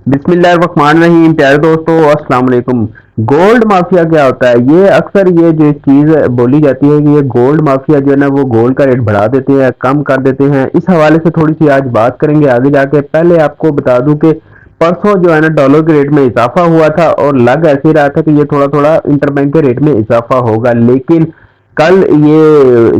बिस्मिल्लाहिर्रहमानिर्रहीम। प्यारे दोस्तों, अस्सलाम वालेकुम। गोल्ड माफिया क्या होता है? ये अक्सर ये जो चीज़ बोली जाती है कि ये गोल्ड माफिया जो है ना वो गोल्ड का रेट बढ़ा देते हैं, कम कर देते हैं। इस हवाले से थोड़ी सी आज बात करेंगे आगे जाके। पहले आपको बता दूं कि परसों जो है ना डॉलर के रेट में इजाफा हुआ था और लग ऐसे रहा था कि ये थोड़ा थोड़ा इंटरबैंक के रेट में इजाफा होगा, लेकिन कल ये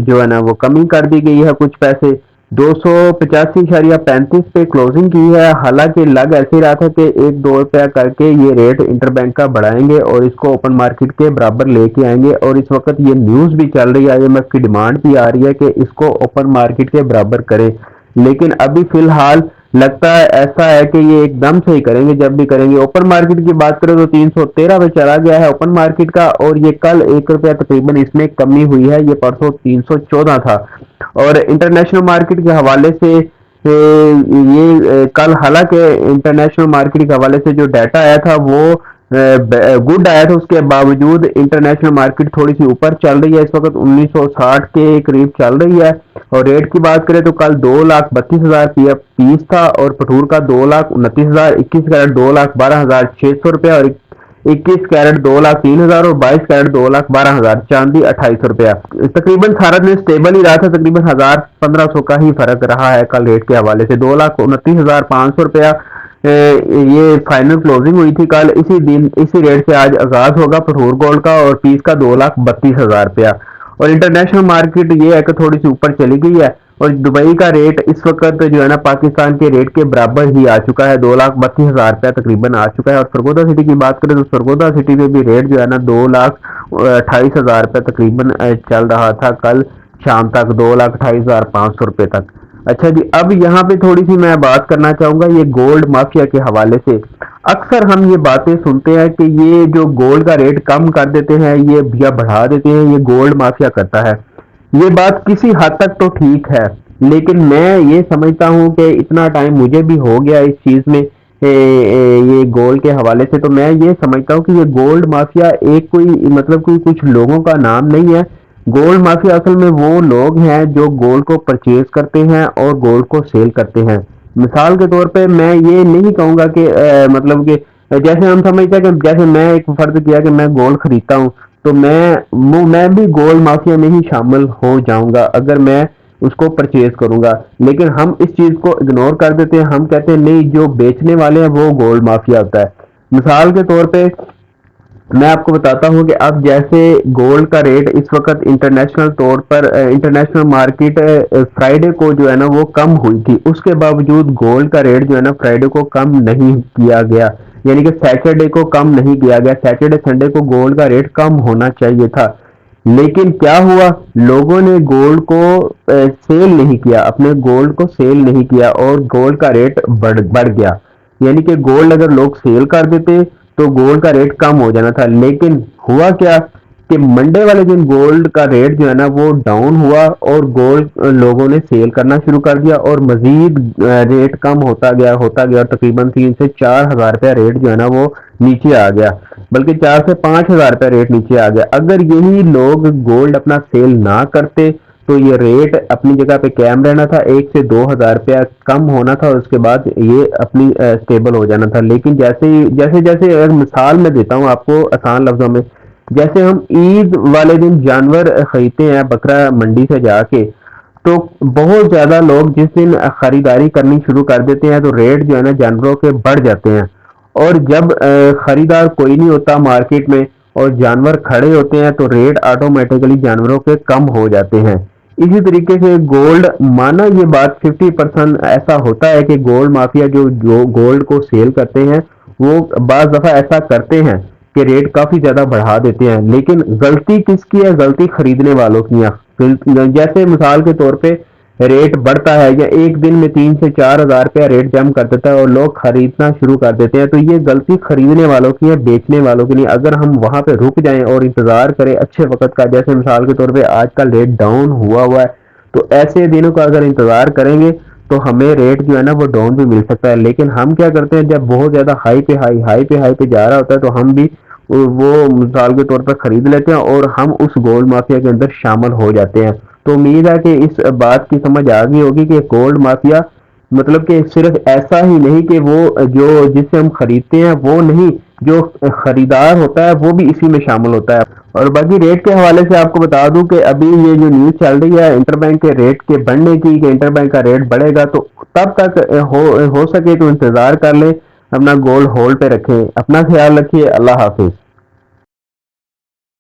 जो है ना वो कमी कर दी गई है। कुछ पैसे 285.35 पे क्लोजिंग की है। हालांकि लग ऐसे रहा था कि 1-2 रुपया करके ये रेट इंटरबैंक का बढ़ाएंगे और इसको ओपन मार्केट के बराबर लेके आएंगे। और इस वक्त ये न्यूज़ भी चल रही है, आईएमएफ की डिमांड भी आ रही है कि इसको ओपन मार्केट के बराबर करें। लेकिन अभी फिलहाल लगता है ऐसा है कि ये एकदम से ही करेंगे। जब भी करेंगे, ओपन मार्केट की बात करें तो 313 पे चला गया है ओपन मार्केट का, और ये कल 1 रुपया तकरीबन इसमें कमी हुई है। ये परसों 314 था। और इंटरनेशनल मार्केट के हवाले से कल हालांकि इंटरनेशनल मार्केट के हवाले से जो डाटा आया था वो गुड आया था, उसके बावजूद इंटरनेशनल मार्केट थोड़ी सी ऊपर चल रही है। इस वक्त 1960 के करीब चल रही है। और रेट की बात करें तो कल 2,32,000 पीस था और पठूर का 2,29,000, 21 कैरेट 2,12,600 रुपया, और 21 कैरेट 2,03,000 और 22 कैरेट 2,12,000। चांदी 2800 रुपया। तकरीबन सारा दिन स्टेबल ही रहा था, तकरीबन 1,000-1,500 का ही फर्क रहा है कल रेट के हवाले से। 2,29,500 रुपया ये फाइनल क्लोजिंग हुई थी कल। इसी दिन इसी रेट से आज आगाज होगा पठूर गोल्ड का, और पीस का 2,32,000 रुपया। और इंटरनेशनल मार्केट ये है कि थोड़ी सी ऊपर चली गई है, और दुबई का रेट इस वक्त जो है ना पाकिस्तान के रेट के बराबर ही आ चुका है। 2,32,000 रुपया तकरीबन आ चुका है। और सरगोदा सिटी की बात करें तो सरगोदा सिटी में भी रेट जो है ना 2,28,000 रुपया तकरीबन चल रहा था कल शाम तक, 2,28,500 रुपये तक। अच्छा जी, अब यहाँ पे थोड़ी सी मैं बात करना चाहूंगा ये गोल्ड माफिया के हवाले से। अक्सर हम ये बातें सुनते हैं कि ये जो गोल्ड का रेट कम कर देते हैं ये या बढ़ा देते हैं, ये गोल्ड माफिया करता है। ये बात किसी हद तक तो ठीक है, लेकिन मैं ये समझता हूँ कि इतना टाइम मुझे भी हो गया इस चीज में, ये गोल्ड के हवाले से। तो मैं ये समझता हूँ कि ये गोल्ड माफिया एक कोई मतलब कोई कुछ लोगों का नाम नहीं है। गोल्ड माफिया असल में वो लोग हैं जो गोल्ड को परचेज करते हैं और गोल्ड को सेल करते हैं। मिसाल के तौर पे मैं ये नहीं कहूंगा कि मतलब कि जैसे हम समझते हैं कि जैसे मैं एक फर्ज किया कि मैं गोल्ड खरीदता हूँ, तो मैं भी गोल्ड माफिया में ही शामिल हो जाऊंगा अगर मैं उसको परचेज करूंगा। लेकिन हम इस चीज को इग्नोर कर देते हैं। हम कहते हैं नहीं, जो बेचने वाले हैं वो गोल्ड माफिया होता है। मिसाल के तौर पे मैं आपको बताता हूँ कि अब जैसे गोल्ड का रेट इस वक्त इंटरनेशनल तौर पर इंटरनेशनल मार्केट फ्राइडे को जो है ना वो कम हुई थी, उसके बावजूद गोल्ड का रेट जो है ना फ्राइडे को कम नहीं किया गया। यानी कि सैटरडे को कम नहीं किया गया। सैटरडे संडे को गोल्ड का रेट कम होना चाहिए था, लेकिन क्या हुआ, लोगों ने गोल्ड को सेल नहीं किया, अपने गोल्ड को सेल नहीं किया और गोल्ड का रेट बढ़ गया। यानी कि गोल्ड अगर लोग सेल कर देते तो गोल्ड का रेट कम हो जाना था। लेकिन हुआ क्या कि मंडे वाले दिन गोल्ड का रेट जो है ना वो डाउन हुआ और गोल्ड लोगों ने सेल करना शुरू कर दिया, और मजीद रेट कम होता गया, और तकरीबन 3 से 4 हज़ार रुपया रेट जो है ना वो नीचे आ गया। बल्कि 4 से 5 हज़ार रुपया रेट नीचे आ गया। अगर यही लोग गोल्ड अपना सेल ना करते तो ये रेट अपनी जगह पे कायम रहना था, 1 से 2 हज़ार रुपया कम होना था, और उसके बाद ये अपनी स्टेबल हो जाना था। लेकिन जैसे जैसे अगर मिसाल मैं देता हूँ आपको आसान लफ्जों में, जैसे हम ईद वाले दिन जानवर खरीदते हैं बकरा मंडी से जाके, तो बहुत ज्यादा लोग जिस दिन खरीदारी करनी शुरू कर देते हैं तो रेट जो है ना जानवरों के बढ़ जाते हैं। और जब खरीदार कोई नहीं होता मार्केट में और जानवर खड़े होते हैं तो रेट ऑटोमेटिकली जानवरों के कम हो जाते हैं। इसी तरीके से गोल्ड, माना ये बात 50% ऐसा होता है कि गोल्ड माफिया जो गोल्ड को सेल करते हैं वो बाज दफा ऐसा करते हैं कि रेट काफी ज्यादा बढ़ा देते हैं। लेकिन गलती किसकी है? गलती खरीदने वालों की है। जैसे मिसाल के तौर पे रेट बढ़ता है या एक दिन में 3 से 4 हज़ार रुपया रेट जम कर देता है और लोग खरीदना शुरू कर देते हैं, तो ये गलती खरीदने वालों की है, बेचने वालों की नहीं। अगर हम वहां पे रुक जाएं और इंतजार करें अच्छे वक्त का, जैसे मिसाल के तौर पे आज का रेट डाउन हुआ है, तो ऐसे दिनों का अगर इंतजार करेंगे तो हमें रेट जो है ना वो डाउन भी मिल सकता है। लेकिन हम क्या करते हैं, जब बहुत ज्यादा हाई पे जा रहा होता है तो हम भी वो मिसाल के तौर पर खरीद लेते हैं और हम उस गोल्ड माफिया के अंदर शामिल हो जाते हैं। तो उम्मीद है कि इस बात की समझ आ गई होगी कि गोल्ड माफिया मतलब कि सिर्फ ऐसा ही नहीं कि वो जो जिससे हम खरीदते हैं वो नहीं, जो खरीदार होता है वो भी इसी में शामिल होता है। और बाकी रेट के हवाले से आपको बता दूं कि अभी ये जो न्यूज़ चल रही है इंटरबैंक के रेट के बढ़ने की, कि इंटरबैंक का रेट बढ़ेगा, तो तब तक हो सके तो इंतज़ार कर लें, अपना गोल्ड होल्ड पे रखें। अपना ख्याल रखिए। अल्लाह हाफिज़।